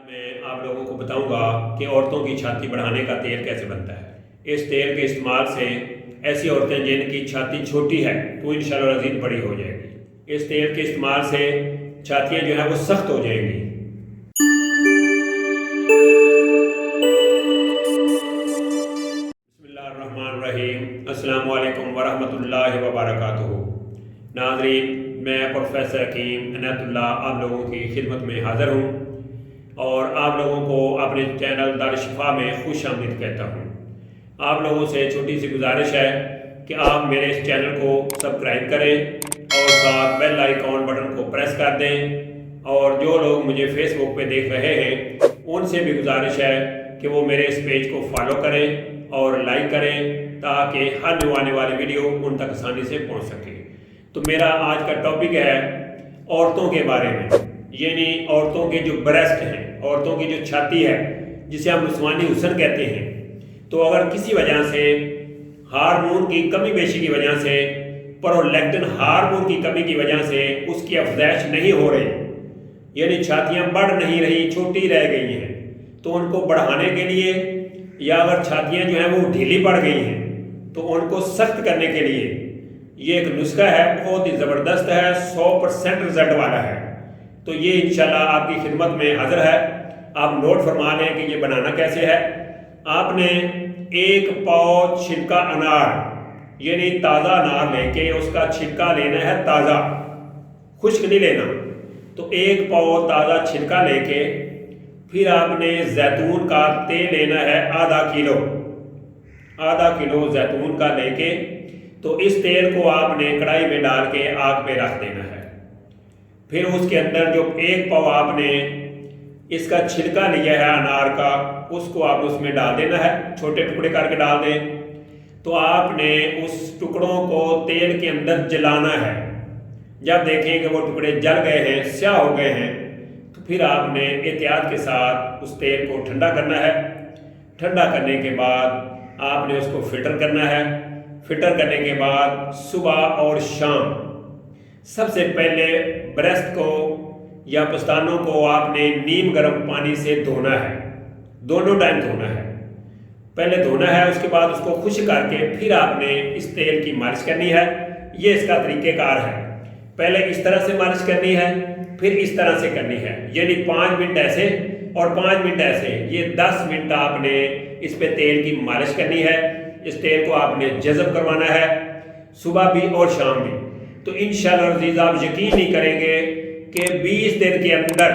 मैं आप लोगों को बताऊंगा कि औरतों की छाती बढ़ाने का तेल कैसे बनता है। इस तेल के इस्तेमाल से ऐसी औरतें जिनकी छाती छोटी है तो इंशाल्लाह रज़ीद बड़ी हो जाएगी। इस तेल के इस्तेमाल से छातियाँ जो है वो सख्त हो जाएंगी। बिस्मिल्लाहिर्रहमानिर्रहीम। अस्सलामु अलैकुम वरहमतुल्लाहि वबरकातुहू। नाज़रीन, मैं प्रोफेसर हकीम इनायतुल्लाह आप लोगों की खिदमत में हाज़िर हूँ और आप लोगों को अपने चैनल दारुश्शिफा में खुश आमदीद कहता हूँ। आप लोगों से छोटी सी गुजारिश है कि आप मेरे इस चैनल को सब्सक्राइब करें और साथ बेल आइकॉन बटन को प्रेस कर दें। और जो लोग मुझे फेसबुक पे देख रहे हैं उनसे भी गुजारिश है कि वो मेरे इस पेज को फॉलो करें और लाइक करें ताकि हर जो आने वाली वीडियो उन तक आसानी से पहुँच सके। तो मेरा आज का टॉपिक है औरतों के बारे में, यानी औरतों के जो ब्रेस्ट हैं, औरतों की जो छाती है जिसे हम जिस्मानी हुस्न कहते हैं। तो अगर किसी वजह से हार्मोन की कमी बेशी की वजह से, प्रोलैक्टिन हार्मोन की कमी की वजह से उसकी अफजाइश नहीं हो रही, यानी छातियाँ बढ़ नहीं रही, छोटी रह गई हैं, तो उनको बढ़ाने के लिए या अगर छातियाँ जो हैं वो ढीली पड़ गई हैं तो उनको सख्त करने के लिए ये एक नुस्खा है, बहुत ही ज़बरदस्त है, 100% रिजल्ट वाला है। तो ये इंशाल्लाह आपकी खिदमत में हाजिर है। आप नोट फरमा लें कि ये बनाना कैसे है। आपने एक पाव छिलका अनार यानी ताज़ा अनार लेके उसका छिलका लेना है, ताज़ा, खुश्क नहीं लेना। तो एक पाव ताज़ा छिलका लेके फिर आपने जैतून का तेल लेना है आधा किलो जैतून का लेके, तो इस तेल को आपने कढ़ाई में डाल के आग पे रख देना है। फिर उसके अंदर जो एक पाव आपने इसका छिलका लिया है अनार का, उसको आप उसमें डाल देना है, छोटे टुकड़े करके डाल दें। तो आपने उस टुकड़ों को तेल के अंदर जलाना है। जब देखें कि वो टुकड़े जल गए हैं, स्याह हो गए हैं, तो फिर आपने एहतियात के साथ उस तेल को ठंडा करना है। ठंडा करने के बाद आपने उसको फिल्टर करना है। फिल्टर करने के बाद सुबह और शाम सबसे पहले ब्रेस्ट को या पस्तानों को आपने नीम गर्म पानी से धोना है, दोनों टाइम धोना है। पहले धोना है, उसके बाद उसको खुश्क करके फिर आपने इस तेल की मालिश करनी है। ये इसका तरीक़ेकार है। पहले इस तरह से मालिश करनी है, फिर इस तरह से करनी है, यानी 5 मिनट ऐसे और 5 मिनट ऐसे, ये 10 मिनट आपने इस पे तेल की मालिश करनी है। इस तेल को आपने जज़ब करवाना है, सुबह भी और शाम भी। तो इंशाअल्लाह अज़ीज़ आप यकीन नहीं करेंगे कि 20 दिन के अंदर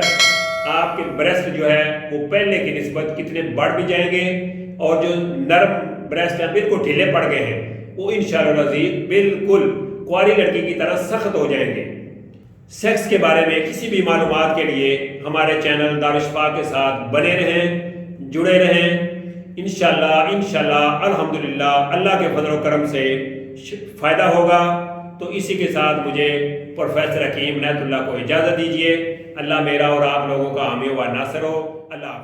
आपके ब्रेस्ट जो है वो पहले की निस्बत कितने बढ़ भी जाएंगे और जो नरम ब्रेस्ट हैं बिल्कुल ढीले पड़ गए हैं वो इंशाअल्लाह अज़ीज़ बिल्कुल कुंवारी लड़की की तरह सख्त हो जाएंगे। सेक्स के बारे में किसी भी मालूमात के लिए हमारे चैनल दारुश्शिफा के साथ बने रहें, जुड़े रहें। इंशाअल्लाह अल्हम्दुलिल्लाह अल्लाह के फजल व करम से फ़ायदा होगा। तो इसी के साथ मुझे प्रोफेसर हकीम इनायतुल्लाह को इजाज़त दीजिए। अल्लाह मेरा और आप लोगों का हामी व नासिर हो। अल्लाह।